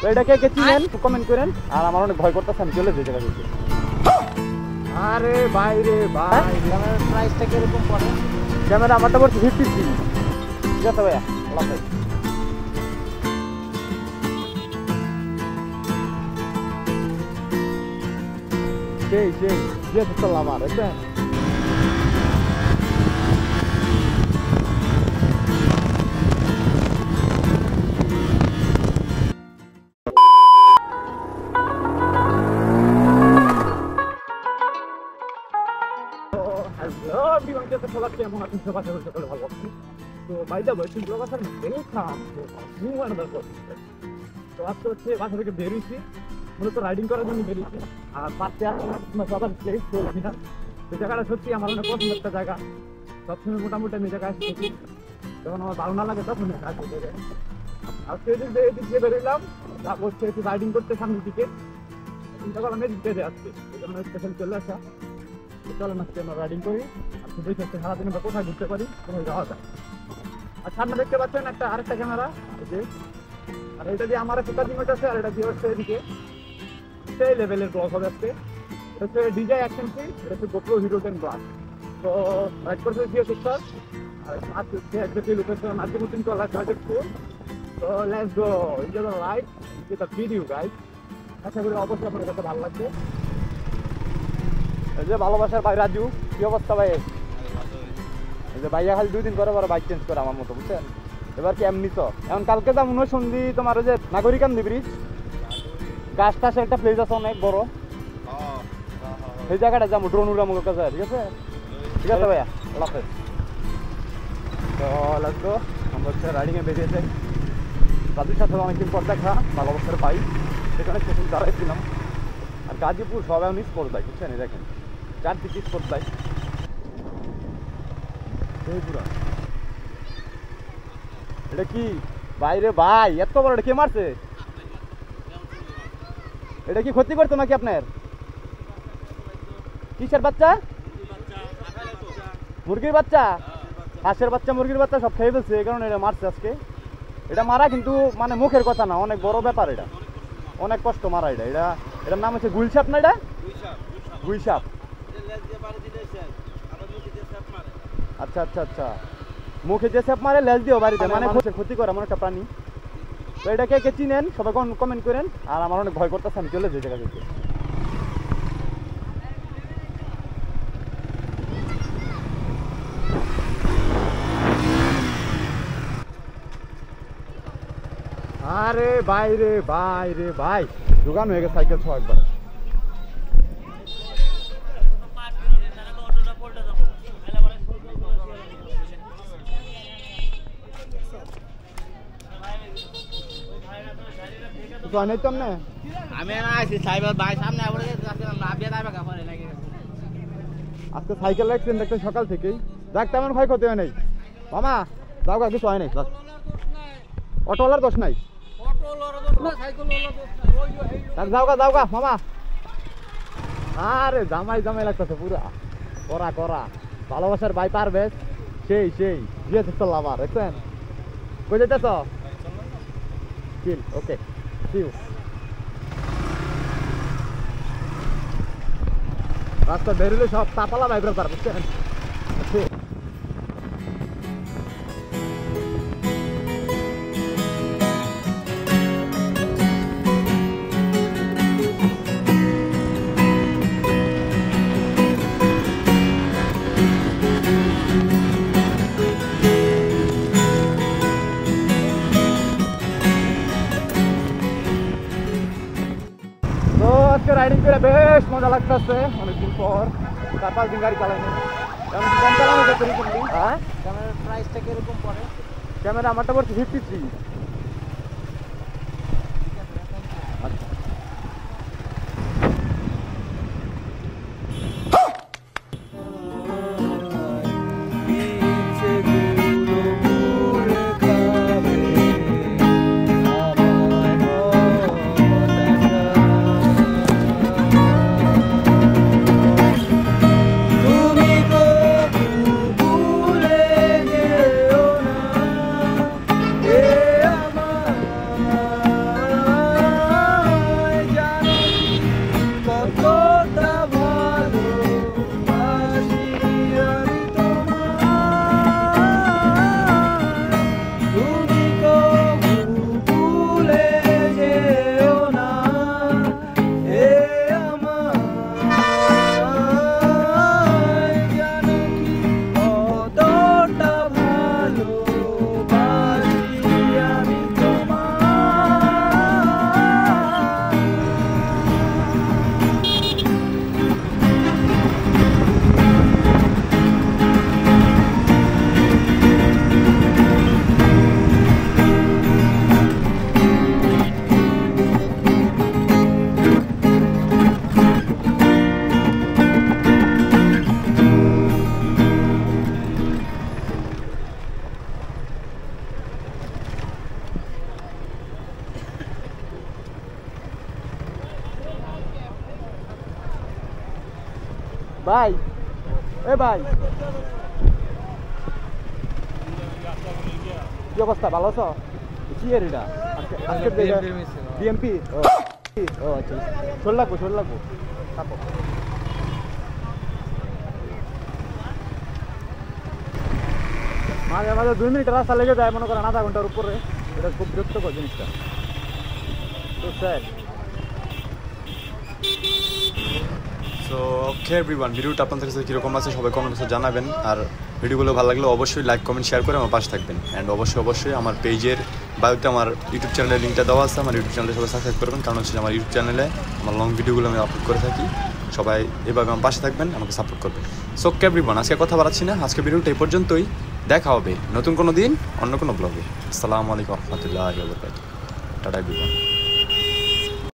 তো এটা কে কে চিনেন কমেন্ট করেন। আর আমার অনেক ভয় করতেছে, আমি চলে যেতে জায়গা থেকে। আরে ভাই রে ভাই, ক্যামেরার প্রাইসটা কিরকম পড়ে? ক্যামেরা আমারটা পড়ছে 53। ঠিক আছে ভাইয়া, আল্লাহ হাফেজ। সেই যেতে চললাম আর বুঝছেন। মূলত রাইডিং করার জন্য বেরিয়েছি। আর পাশে সেই জায়গাটা সত্যি আমার অনেক পছন্দের একটা জায়গা। সবসময় মোটামুটি আমি জায়গায় আসছি, যখন আমার ভালো না লাগে তখন আসি জায়গায়। আর সেদিক দিয়ে এদিক দিয়ে বেরোলাম, তারপর একটু রাইডিং করতে সামনের দিকে চিন্তা করলাম এদিক দিয়ে আসছি, এই জন্য স্পেশাল চলে আসা। চলেন আজকে আমরা রাইডিং করি, আর শুধু সারাদিন আমরা কোথায় ঘুরতে পারি, কোথায় যাওয়া যায়। আর সামনে দেখতে পাচ্ছেন আরেকটা ক্যামেরা, আর এটা দিয়ে আমার একটা কাজিং আছে, আর এটা দিয়ে হচ্ছে এদিকে সেই লেভেলের ব্লগ হবে আজকে। এটা হচ্ছে DJI Action 3, এটা হচ্ছে GoPro Hero 10 Plus। তো রাইড করতে গিয়ে সিস্টার, আর আজকে হচ্ছে একদমই লোকেশন আজকের চলা আছে স্কুল। তো let's go, enjoy the ride, enjoy the video guys. আশা করি অবশ্যই আপনাদের কাছে ভালো লাগবে। এই যে ভালোবাসার ভাই রাজু, কি অবস্থা ভাই? এই যে ভাইয়া খালি 2 দিন করে বাইক চেঞ্জ করে আমার মতো, বুঝছেন? এবার কি এমনি তো এখন কালকে যাবো সন্ধি তোমার ওই যে নাগরিকান্দি ব্রিজ, গাছ টাছে একটা প্লেস আছে অনেক বড়, সেই জায়গাটা যাবো ড্রোন উড়ামুলোর কাছে। ঠিক আছে, ঠিক আছে ভাইয়া, আল্লাহ হাফেজ। তো লাগতো আমরা হচ্ছে রাইডিংয়ে বেরিয়ে যাই। রাজুর সাথে অনেকদিন পর দেখা, ভালোবাসার ভাই, সেখানে স্টেশন দাঁড়াইছিলাম। আর গাজীপুর সব এখন স্পোর্ট বাইক, বুঝছেন? দেখেন চারদিকে স্পোর্ট বাইক, পুরা। এটা কি বাইরে ভাই, এত বড় এটা কে মারছে? এটা কি ক্ষতি করতো নাকি আপনার? কিসের বাচ্চা? মুরগির বাচ্চা, হাঁসের বাচ্চা, মুরগির বাচ্চা সব খেয়ে ফেলছে, এই কারণে এটা মারছে আজকে। এটা মারা কিন্তু মানে মুখের কথা না, অনেক বড় ব্যাপার, এটা অনেক কষ্ট মারা। এটার নাম হচ্ছে গুলসাপ না? এটা গুইসাপ। আচ্ছা আচ্ছা আচ্ছা, মুখে যে সাপ মারে লেজ দিও বাড়িতে, মানে ক্ষতি করে এমন একটা প্রাণী। তো এটা কে কে চিনেন সবাই কমেন্ট করেন। আর আমার অনেক ভয় করতেছে, আমি চলে যাই জায়গা থেকে। আরে ভাই রে ভাই রে ভাই, দোকান হয়ে গেছে সাইকেল সহ একবার। আজকে সাইকেল অ্যাক্সিডেন্ট দেখতে সকাল থেকেই, যাক তেমন ক্ষয়ক্ষতি হয় নাই। মামা যাও গা, কিছু হয় নাই, অটোওয়ালার দোষ নাই, যাও গা মামা। আরে জামাই লাগতেছে পুরা, করা ভালোবাসার ভাই পারবে, সেই জিয়েছে চললাম আর। দেখছেন কই যেতেছ? ওকে, রাস্তা বেরোলে সব তাপালা ভাইব্রেট পার, বুঝছেন? রাইডিং করে বেশ মজা লাগতেছে অনেকদিন পর, 4-5 দিন গাড়ি চালাইনি। ক্যামেরার প্রাইসটা কিরকম পড়ে? ক্যামেরা আমারটা পড়ছে 53। Yeah. ভাই এ ভাই কি অবস্থা ভালো আছো কি এর এটা আজকে বিএমপি ও আচ্ছা শোল লাগবো তারপর মাঝে মাঝে 2 মিনিট রাস্তা লেগে যায় মনে করেন আধা ঘন্টার উপরে এটা খুব বিরক্তকর জিনিসটা তো স্যার সো ওকে এভরিওয়ান ভিডিওটা আপনাদের কাছে কীরকম আছে সবাই কমেন্ট বক্সে জানাবেন আর ভিডিওগুলো ভালো লাগলে অবশ্যই লাইক কমেন্ট শেয়ার করে আমার পাশে থাকবেন অ্যান্ড অবশ্যই আমার পেজের বায়োতে আমার ইউটিউব চ্যানেলের লিঙ্কটা দেওয়া আছে আমার ইউটিউব চ্যানেলে সবাই সাবস্ক্রাইব করবেন কারণ হচ্ছে আমার ইউটিউব চ্যানেলে আমার লং ভিডিওগুলো আমি আপলোড করে থাকি সবাই এভাবে আমার পাশে থাকবেন আমাকে সাপোর্ট করবেন সো ওকে এভরিওয়ান আজকে কথা বাড়াচ্ছি না আজকে ভিডিওটা এই পর্যন্তই দেখা হবে নতুন কোনো দিন অন্য কোনো ব্লগে আসসালামু আলাইকুম রহমতুল্লাহি ওয়া বারাকাতুহু টাটা এভরিওয়ান